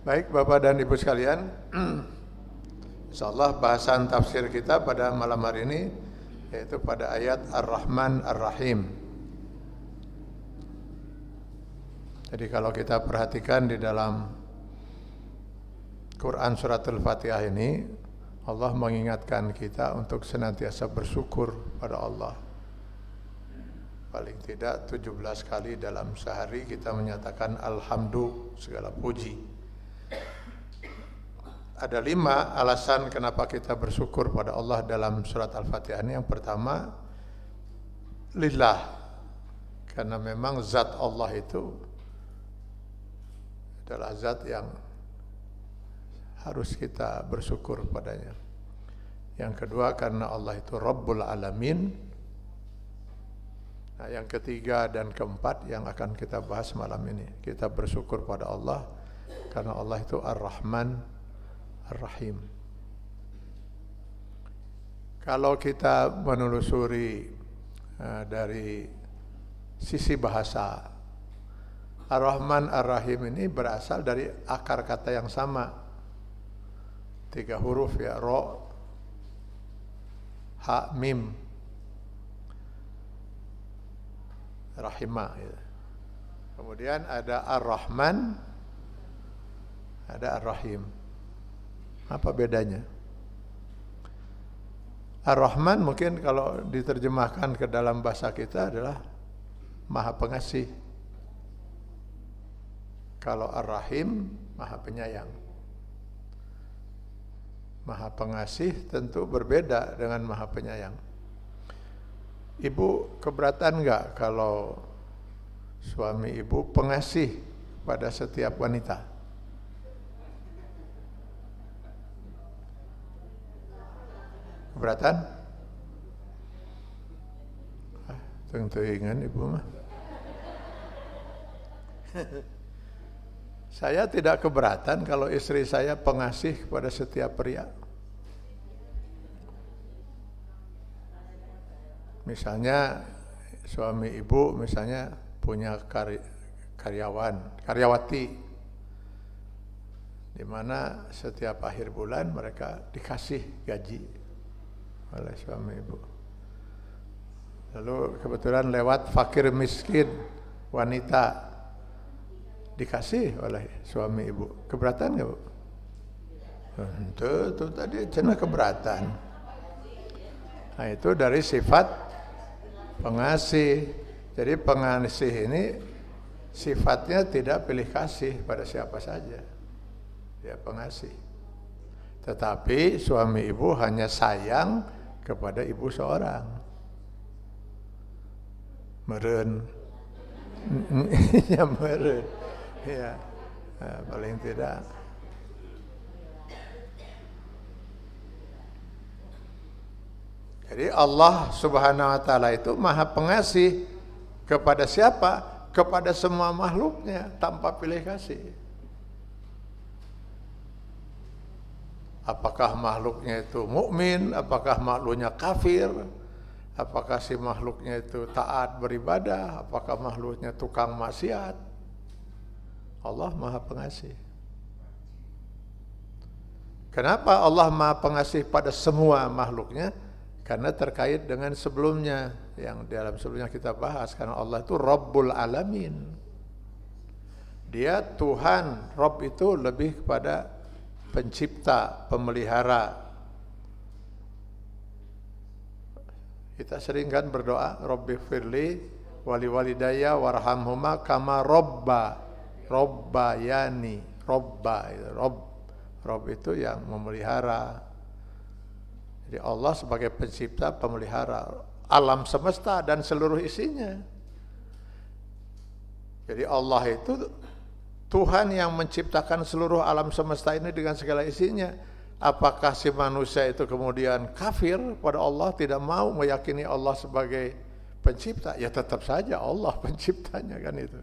Baik Bapak dan Ibu sekalian, insyaallah bahasan tafsir kita pada malam hari ini yaitu pada ayat Ar-Rahman Ar-Rahim. Jadi kalau kita perhatikan di dalam Quran Surat Al-Fatihah ini, Allah mengingatkan kita untuk senantiasa bersyukur pada Allah. Paling tidak 17 kali dalam sehari kita menyatakan Alhamdulillah, segala puji. Ada 5 alasan kenapa kita bersyukur pada Allah dalam surat Al-Fatihah ini. Yang pertama, lillah, karena memang zat Allah itu adalah zat yang harus kita bersyukur padanya. Yang kedua, karena Allah itu Rabbul Alamin. Nah, yang ketiga dan keempat yang akan kita bahas malam ini, kita bersyukur pada Allah karena Allah itu Ar-Rahman Ar-Rahim. Kalau kita menelusuri dari sisi bahasa, Ar-Rahman Ar-Rahim ini berasal dari akar kata yang sama, 3 huruf ya, ro, ha, mim, rahimah ya. Kemudian ada Ar-Rahman, ada Ar-Rahim. Apa bedanya? Ar-Rahman mungkin kalau diterjemahkan ke dalam bahasa kita adalah Maha Pengasih. Kalau Ar-Rahim, Maha Penyayang. Maha Pengasih tentu berbeda dengan Maha Penyayang. Ibu keberatan enggak kalau suami ibu pengasih pada setiap wanita? Keberatan? Tentu ingat ibu mah. Saya tidak keberatan kalau istri saya pengasih kepada setiap pria. Misalnya suami ibu misalnya punya karyawati, di mana setiap akhir bulan mereka dikasih gaji oleh suami ibu. Lalu kebetulan lewat fakir miskin wanita dikasih oleh suami ibu. Keberatan enggak, Bu? Itu tadi cenah keberatan. Nah, itu dari sifat pengasih. Jadi pengasih ini sifatnya tidak pilih kasih pada siapa saja. Dia pengasih. Tetapi suami ibu hanya sayang kepada ibu seorang. Meren. Ya meren. Ya, paling tidak. Jadi Allah Subhanahu wa taala itu Maha Pengasih kepada siapa? Kepada semua makhluknya tanpa pilih kasih. Apakah makhluknya itu mukmin, apakah makhluknya kafir, apakah si makhluknya itu taat beribadah, apakah makhluknya tukang maksiat. Allah Maha Pengasih. Kenapa Allah Maha Pengasih pada semua makhluknya? Karena terkait dengan sebelumnya, yang dalam sebelumnya kita bahas, karena Allah itu Rabbul Alamin. Dia Tuhan. Rabb itu lebih kepada pencipta, pemelihara. Kita sering kan berdoa, Rabbighfirli wali walidayya warhamhuma kama Rabbayani. Rabb itu yang memelihara. Jadi Allah sebagai pencipta, pemelihara alam semesta dan seluruh isinya. Jadi Allah itu Tuhan yang menciptakan seluruh alam semesta ini dengan segala isinya. Apakah si manusia itu kemudian kafir pada Allah, tidak mau meyakini Allah sebagai pencipta? Ya tetap saja Allah penciptanya, kan itu.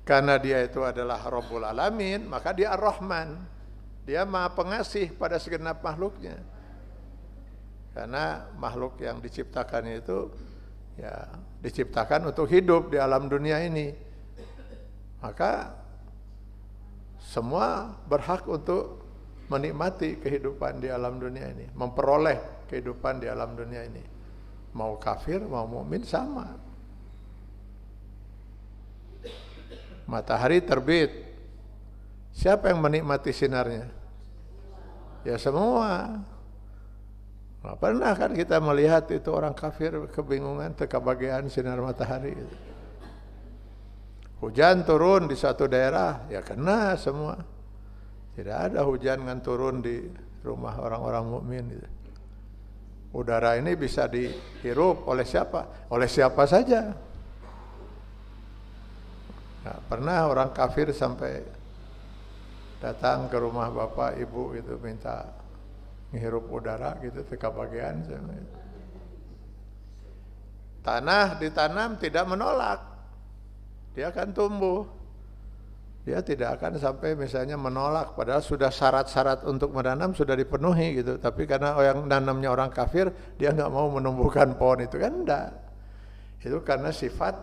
Karena dia itu adalah Rabbul Alamin, maka dia Ar-Rahman. Dia Maha Pengasih pada segenap makhluknya. Karena makhluk yang diciptakan itu ya diciptakan untuk hidup di alam dunia ini. Maka semua berhak untuk menikmati kehidupan di alam dunia ini, memperoleh kehidupan di alam dunia ini. Mau kafir, mau mukmin sama. Matahari terbit, siapa yang menikmati sinarnya? Ya semua. Nah, pernah kan kita melihat itu orang kafir kebingungan, kebahagiaan sinar matahari. Hujan turun di suatu daerah, ya kena semua. Tidak ada hujan yang turun di rumah orang-orang mukmin. Udara ini bisa dihirup oleh siapa? Oleh siapa saja. Nah, pernah orang kafir sampai datang ke rumah bapak ibu gitu minta menghirup udara gitu, kebahagiaan. Tanah ditanam tidak menolak, dia akan tumbuh. Dia tidak akan sampai misalnya menolak, padahal sudah syarat-syarat untuk menanam sudah dipenuhi gitu. Tapi karena yang nanamnya orang kafir, dia nggak mau menumbuhkan pohon itu kan enggak. Itu karena sifat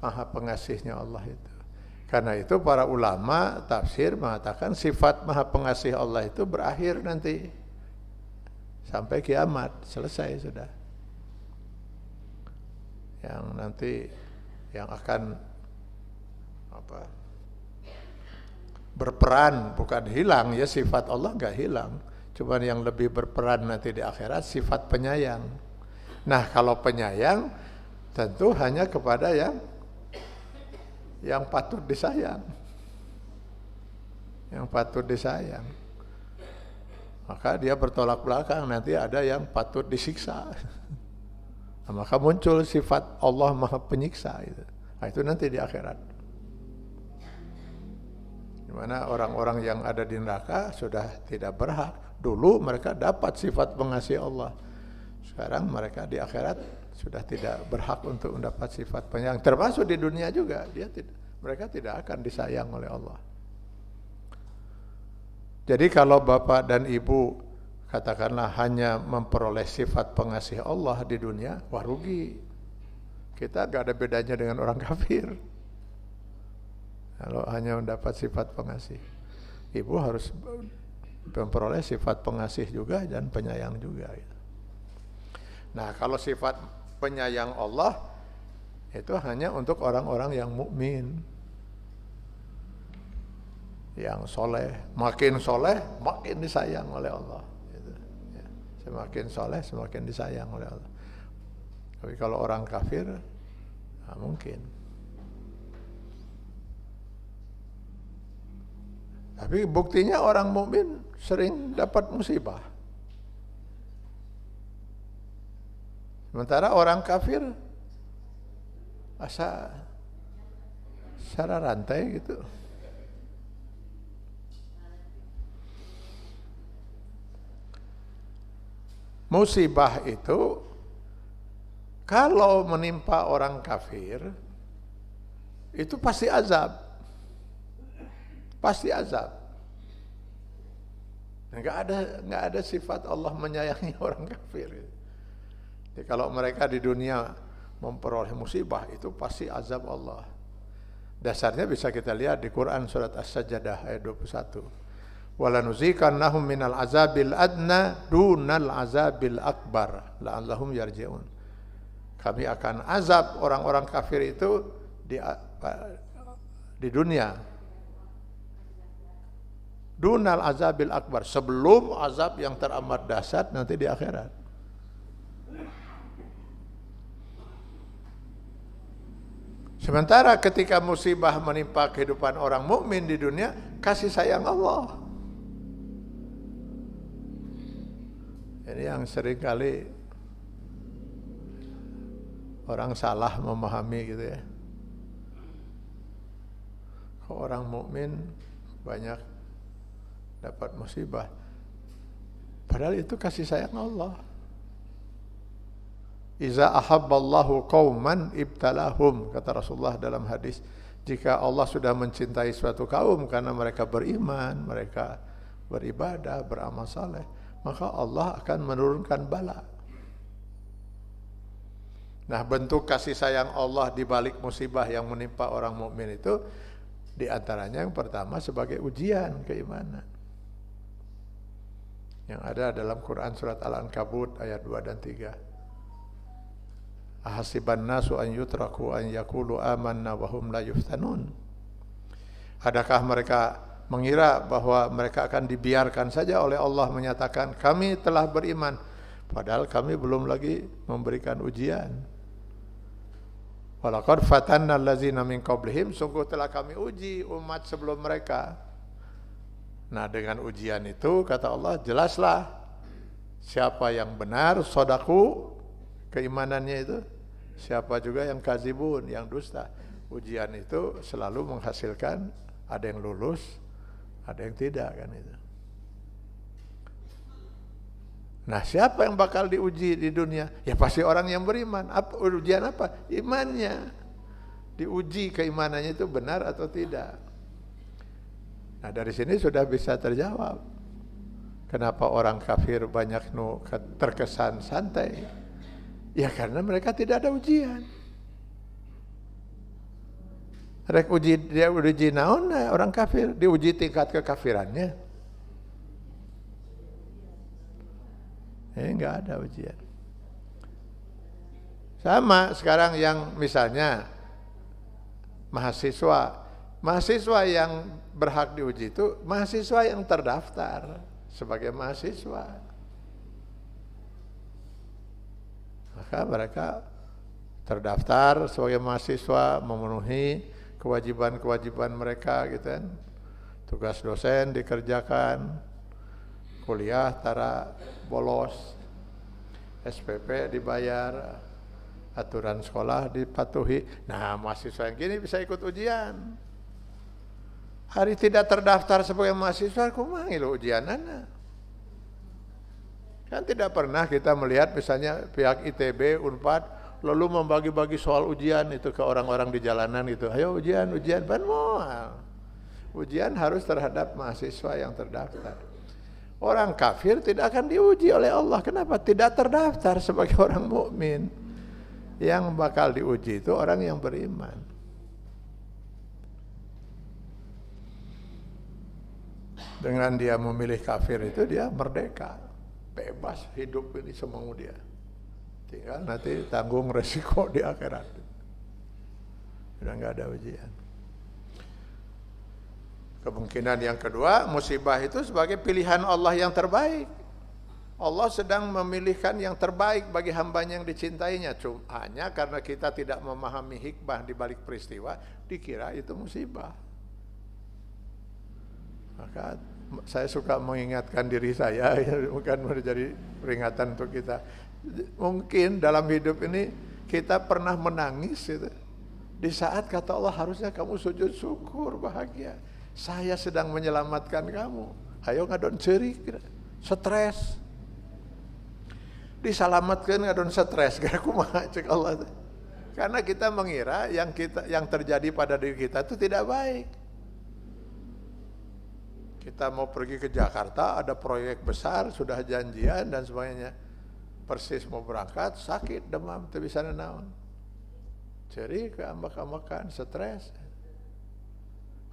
Maha Pengasihnya Allah itu. Karena itu para ulama tafsir mengatakan sifat Maha Pengasih Allah itu berakhir nanti sampai kiamat, selesai sudah. Yang nanti yang akan berperan, bukan hilang ya, sifat Allah nggak hilang, cuman yang lebih berperan nanti di akhirat sifat penyayang. Nah kalau penyayang tentu hanya kepada yang patut disayang, yang patut disayang. Maka dia bertolak belakang, nanti ada yang patut disiksa. Nah, maka muncul sifat Allah Maha Penyiksa itu. Nah, itu nanti di akhirat. Dimana orang-orang yang ada di neraka sudah tidak berhak. Dulu mereka dapat sifat pengasih Allah. Sekarang mereka di akhirat sudah tidak berhak untuk mendapat sifat penyayang. Termasuk di dunia juga, mereka tidak akan disayang oleh Allah. Jadi kalau bapak dan ibu katakanlah hanya memperoleh sifat pengasih Allah di dunia, wah rugi. Kita gak ada bedanya dengan orang kafir. Kalau hanya mendapat sifat pengasih, ibu harus memperoleh sifat pengasih juga dan penyayang juga. Nah, kalau sifat penyayang Allah itu hanya untuk orang-orang yang mukmin, yang soleh. Makin soleh, makin disayang oleh Allah. Semakin soleh, semakin disayang oleh Allah. Tapi kalau orang kafir, nah mungkin. Tapi buktinya orang mukmin sering dapat musibah. Sementara orang kafir asa secara rantai gitu. Musibah itu kalau menimpa orang kafir itu pasti azab. Pasti azab. Enggak ada sifat Allah menyayangi orang kafir. Jadi kalau mereka di dunia memperoleh musibah itu pasti azab Allah. Dasarnya bisa kita lihat di Quran surat As-Sajdah ayat 21. Walanuzikannahum minal azabil adna dunal azabil akbar la'allahum yarji'un. Kami akan azab orang-orang kafir itu di dunia. Dunal azabil akbar, sebelum azab yang teramat dahsyat nanti di akhirat. Sementara ketika musibah menimpa kehidupan orang mukmin di dunia, kasih sayang Allah. Ini yang seringkali orang salah memahami gitu ya. Kok orang mukmin banyak dapat musibah, padahal itu kasih sayang Allah. Iza ahabballahu qauman ibtalahum, kata Rasulullah dalam hadis, jika Allah sudah mencintai suatu kaum karena mereka beriman, mereka beribadah, beramal saleh, maka Allah akan menurunkan bala. Nah, bentuk kasih sayang Allah di balik musibah yang menimpa orang mukmin itu Di antaranya yang pertama sebagai ujian keimanan. Yang ada dalam Quran surat Al-Ankabut ayat 2 dan 3. Ahasiban nasu an yutraku an yaqulu amanna wa hum la yuftanun. Adakah mereka mengira bahwa mereka akan dibiarkan saja oleh Allah menyatakan kami telah beriman, padahal kami belum lagi memberikan ujian. Walaqad fatanna allazina min qablihim, sungguh telah kami uji umat sebelum mereka. Nah, dengan ujian itu kata Allah jelaslah siapa yang benar sodaku keimanannya itu, siapa juga yang kazibun, yang dusta. Ujian itu selalu menghasilkan ada yang lulus, ada yang tidak kan itu. Nah, siapa yang bakal diuji di dunia? Ya pasti orang yang beriman. Apa ujian apa? Imannya. Diuji keimanannya itu benar atau tidak. Nah, dari sini sudah bisa terjawab. Kenapa orang kafir banyak terkesan santai? Ya karena mereka tidak ada ujian. Rek uji naon orang kafir, diuji tingkat kekafirannya. Enggak ada ujian. Sama sekarang yang misalnya mahasiswa yang berhak diuji itu mahasiswa yang terdaftar sebagai mahasiswa. Maka mereka terdaftar sebagai mahasiswa, memenuhi kewajiban-kewajiban mereka gitu kan. Tugas dosen dikerjakan, kuliah tara bolos, SPP dibayar, aturan sekolah dipatuhi. Nah, mahasiswa yang gini bisa ikut ujian. Hari tidak terdaftar sebagai mahasiswa, kumaha ngilu ujianana? Kan tidak pernah kita melihat misalnya pihak ITB, Unpad lalu membagi-bagi soal ujian itu ke orang-orang di jalanan gitu. Ayo ujian ban moal. Ujian harus terhadap mahasiswa yang terdaftar. Orang kafir tidak akan diuji oleh Allah. Kenapa? Tidak terdaftar sebagai orang mukmin. Yang bakal diuji itu orang yang beriman. Dengan dia memilih kafir itu dia merdeka, bebas hidup ini semau dia. Tinggal nanti tanggung resiko di akhirat. Sudah nggak ada ujian. Kemungkinan yang kedua, musibah itu sebagai pilihan Allah yang terbaik. Allah sedang memilihkan yang terbaik bagi hambanya yang dicintainya. Cuma hanya karena kita tidak memahami hikmah di balik peristiwa, dikira itu musibah. Maka saya suka mengingatkan diri saya, bukan menjadi peringatan untuk kita. Mungkin dalam hidup ini kita pernah menangis gitu. Di saat kata Allah harusnya kamu sujud syukur, bahagia. Saya sedang menyelamatkan kamu. Ayo ngadon ceurik, stres. Diselamatkan ngadon stres, gara kumaha cek Allah. Karena kita mengira yang terjadi pada diri kita itu tidak baik. Kita mau pergi ke Jakarta, ada proyek besar, sudah janjian dan sebagainya. Persis mau berangkat, sakit, demam, tidak bisa naon. Ceri keambak-ambakan, stres.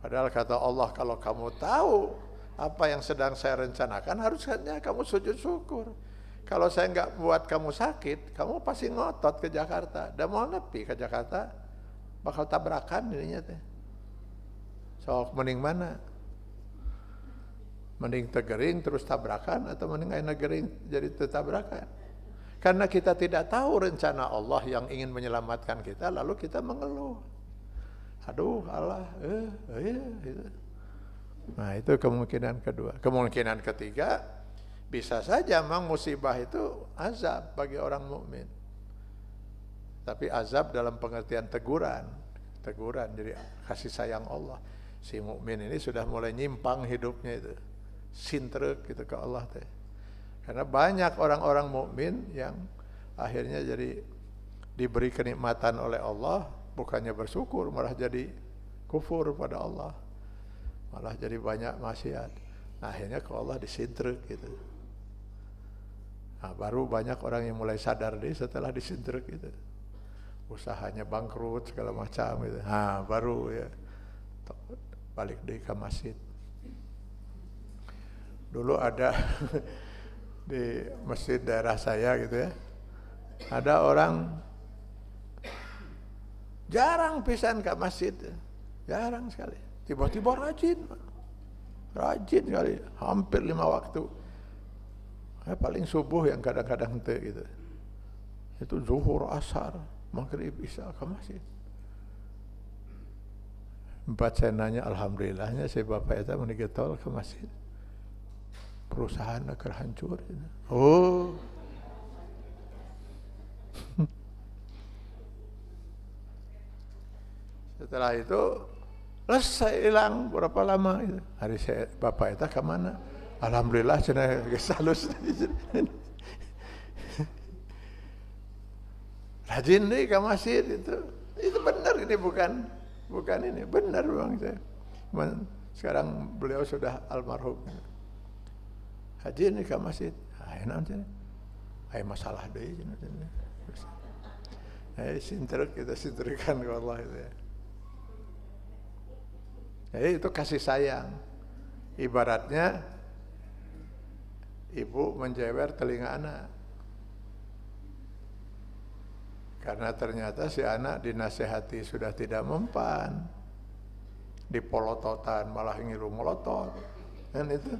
Padahal kata Allah, kalau kamu tahu apa yang sedang saya rencanakan, harusnya kamu sujud syukur. Kalau saya nggak buat kamu sakit, kamu pasti ngotot ke Jakarta. Dan mau nepi ke Jakarta, bakal tabrakan dirinya teh. So, mending mana? Mending tegering terus tabrakan atau mending ayeuna gering jadi tabrakan? Karena kita tidak tahu rencana Allah yang ingin menyelamatkan kita, lalu kita mengeluh. Aduh Allah, gitu. Nah itu kemungkinan kedua. Kemungkinan ketiga, bisa saja memang musibah itu azab bagi orang mukmin. Tapi azab dalam pengertian teguran, jadi kasih sayang Allah. Si mukmin ini sudah mulai nyimpang hidupnya itu, sintrek gitu ke Allah teh. Karena banyak orang-orang mukmin yang akhirnya jadi diberi kenikmatan oleh Allah, bukannya bersyukur malah jadi kufur pada Allah, malah jadi banyak maksiat. Nah, akhirnya ke Allah disintrek gitu. Nah, baru banyak orang yang mulai sadar deh setelah disintrek gitu, usahanya bangkrut segala macam gitu. Nah, baru ya balik deui ka masjid. Dulu ada di masjid daerah saya gitu ya, ada orang jarang pisan ke masjid, jarang sekali. Tiba-tiba rajin sekali, hampir 5 waktu. Paling subuh yang kadang-kadang teu gitu. Itu zuhur, asar, maghrib, isya ke masjid. 4 saya nanya, alhamdulillahnya si bapak itu menikah tol ke masjid. Perusahaan akan hancur. Oh. Setelah itu selesai hilang berapa lama itu. Hari saya bapak itu ke mana? Alhamdulillah cenah geus halus. Rajin nih ke masjid itu. Itu benar, ini bukan ini, benar Bang saya. Sekarang beliau sudah almarhum. Rajin nih ke masjid. Enak cenah. Aya masalah deui cenah. Sintrek kita sintrikan ke Allah itu ya. Jadi itu kasih sayang. Ibaratnya ibu menjewer telinga anak. Karena ternyata si anak dinasehati sudah tidak mempan. Dipolototan malah ngilu molotot. Dan itu.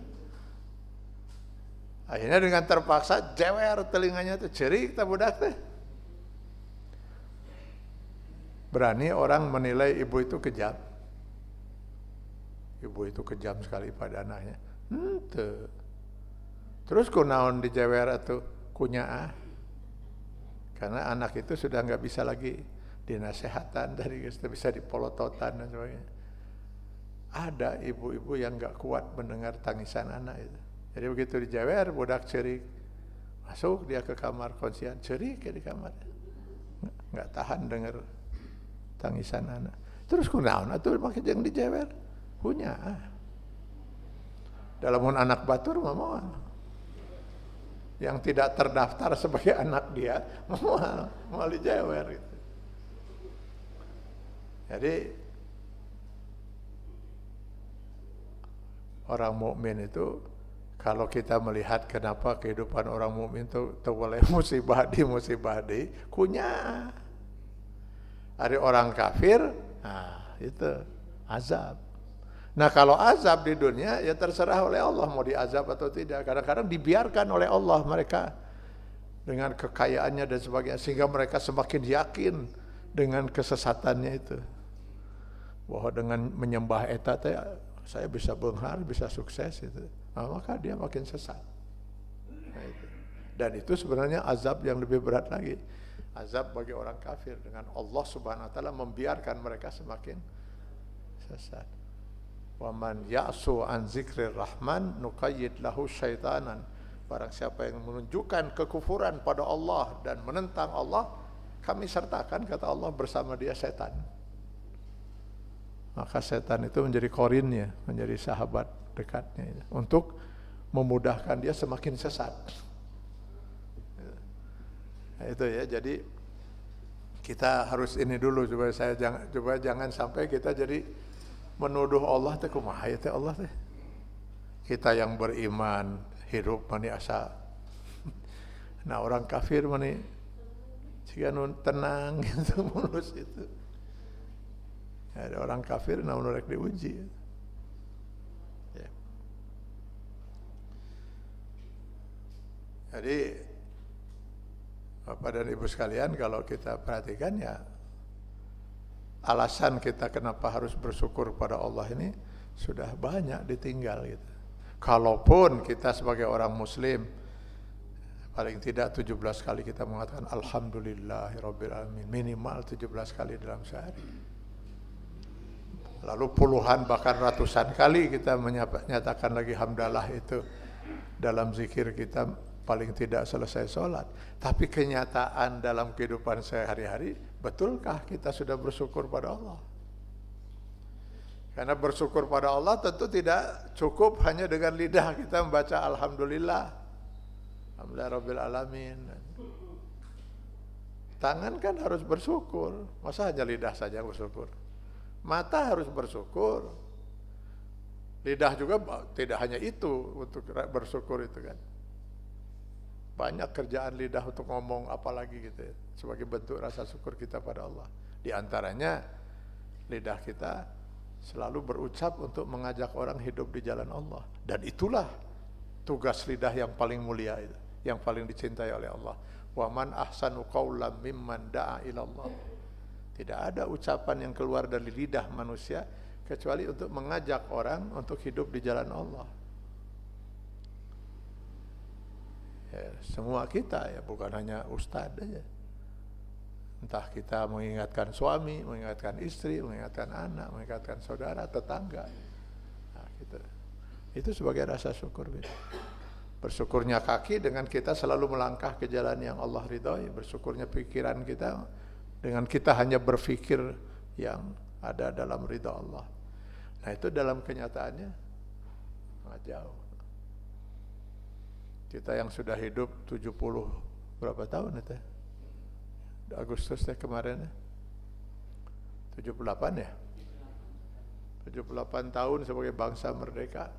Akhirnya dengan terpaksa jewer telinganya tuh, cerik tak budak teh. Berani orang menilai ibu itu kejam. Ibu itu kejam sekali pada anaknya. Terus kunaon dijewer atau kunyaah. Karena anak itu sudah nggak bisa lagi dinasehatan, dari bisa dipolototan dan sebagainya. Ada ibu-ibu yang nggak kuat mendengar tangisan anak itu. Jadi begitu dijewer, budak cerik. Masuk dia ke kamar konsian, cerik ya di kamar. Nggak tahan dengar tangisan anak. Terus kunaon atuh make jeung dijewer? Punya. Dalam anak batur mah yang tidak terdaftar sebagai anak dia mau dijewer gitu. Jadi orang mukmin itu, kalau kita melihat kenapa kehidupan orang mukmin itu boleh musibah di kunya. Ada orang kafir, nah itu azab. Nah kalau azab di dunia ya terserah oleh Allah mau diazab atau tidak. Kadang-kadang dibiarkan oleh Allah mereka dengan kekayaannya dan sebagainya, sehingga mereka semakin yakin dengan kesesatannya itu, bahwa dengan menyembah eta saya bisa benghar, bisa sukses itu. Nah, maka dia makin sesat. Nah, itu. Dan itu sebenarnya azab yang lebih berat lagi. Azab bagi orang kafir, dengan Allah Subhanahu wa taala membiarkan mereka semakin sesat. Wa man ya'su an zikrir rahman nuqayyid lahu syaitanan. Barang siapa yang menunjukkan kekufuran pada Allah dan menentang Allah, kami sertakan, kata Allah, bersama dia setan. Maka setan itu menjadi korinnya, menjadi sahabat dekatnya untuk memudahkan dia semakin sesat. Nah, itu ya, jadi kita harus ini dulu supaya jangan sampai kita jadi menuduh Allah teh kumaha ya teh Allah teh. Kita yang beriman hidup mani asa. Nah orang kafir mani siga nun tenang gitu mulus itu. Ada orang kafir namun rek diuji. Ya. Jadi Bapak dan Ibu sekalian, kalau kita perhatikan ya, alasan kita kenapa harus bersyukur pada Allah ini sudah banyak ditinggal gitu. Kalaupun kita sebagai orang muslim paling tidak 17 kali kita mengatakan alhamdulillahirabbil alamin, minimal 17 kali dalam sehari. Lalu puluhan bahkan ratusan kali kita menyatakan lagi hamdalah itu dalam zikir kita paling tidak selesai sholat. Tapi kenyataan dalam kehidupan sehari-hari, betulkah kita sudah bersyukur pada Allah? Karena bersyukur pada Allah tentu tidak cukup hanya dengan lidah kita membaca alhamdulillah, alhamdulillah rabbil alamin. Tangan kan harus bersyukur, masa hanya lidah saja bersyukur? Mata harus bersyukur, Lidah juga tidak hanya itu untuk bersyukur itu kan. Banyak kerjaan lidah untuk ngomong apalagi gitu ya, sebagai bentuk rasa syukur kita pada Allah. Di antaranya lidah kita selalu berucap untuk mengajak orang hidup di jalan Allah. Dan itulah tugas lidah yang paling mulia itu, yang paling dicintai oleh Allah. Wa man ahsanu qawlan mimman da'a ila Allah. Tidak ada ucapan yang keluar dari lidah manusia kecuali untuk mengajak orang untuk hidup di jalan Allah. Ya, semua kita ya, bukan hanya ustadz aja. Entah kita mengingatkan suami, mengingatkan istri, mengingatkan anak, mengingatkan saudara, tetangga. Nah, gitu. Itu sebagai rasa syukur. Gitu. Bersyukurnya kaki dengan kita selalu melangkah ke jalan yang Allah ridhoi. Bersyukurnya pikiran kita dengan kita hanya berpikir yang ada dalam ridha Allah. Nah itu dalam kenyataannya sangat jauh. Kita yang sudah hidup 70 berapa tahun itu? Agustus kemarin 78 ya? 78 tahun sebagai bangsa merdeka.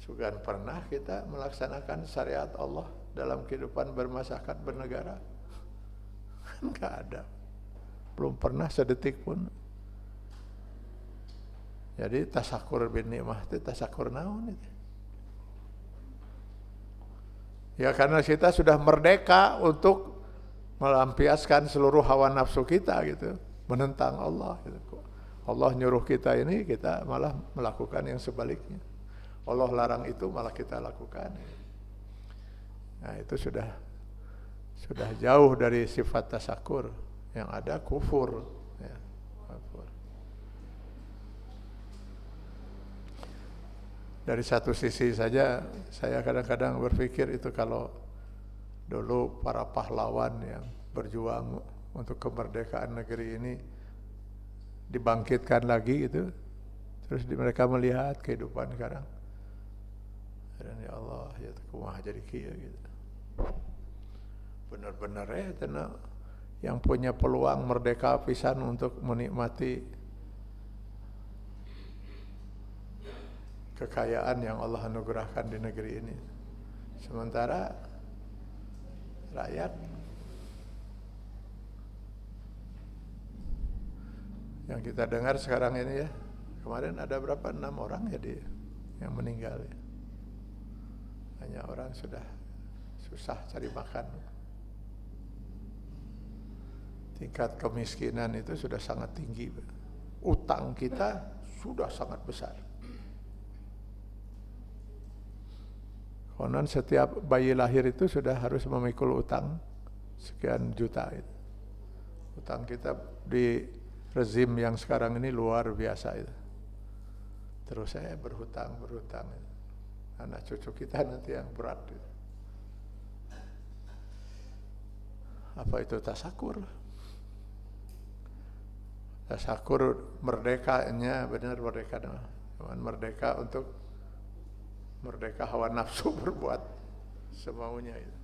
Sudah pernah kita melaksanakan syariat Allah dalam kehidupan bermasyarakat bernegara? Enggak ada. Belum pernah sedetik pun. Jadi tasakur bin nikmah itu tasakur naon itu. Ya karena kita sudah merdeka untuk melampiaskan seluruh hawa nafsu kita gitu, menentang Allah gitu. Allah nyuruh kita ini, kita malah melakukan yang sebaliknya. Allah larang itu malah kita lakukan. Nah, itu sudah jauh dari sifat tasakur. Yang ada kufur ya, kufur. Dari satu sisi saja saya kadang-kadang berpikir itu kalau dulu para pahlawan yang berjuang untuk kemerdekaan negeri ini dibangkitkan lagi gitu, terus mereka melihat kehidupan sekarang, dan ya Allah ya kumaha jadi kieu gitu. Benar-benar ya tenang yang punya peluang merdeka pisan untuk menikmati kekayaan yang Allah anugerahkan di negeri ini. Sementara rakyat yang kita dengar sekarang ini ya, kemarin ada berapa? 6 orang ya yang meninggal ya. Hanya orang sudah susah cari makan. Tingkat kemiskinan itu sudah sangat tinggi. Utang kita sudah sangat besar. Konon setiap bayi lahir itu sudah harus memikul utang sekian juta itu. Utang kita di rezim yang sekarang ini luar biasa itu. Terus saya berhutang. Anak cucu kita nanti yang berat itu. Apa itu tasakur? Tasakur merdekanya benar merdeka, cuman merdeka untuk merdeka hawa nafsu berbuat semaunya itu.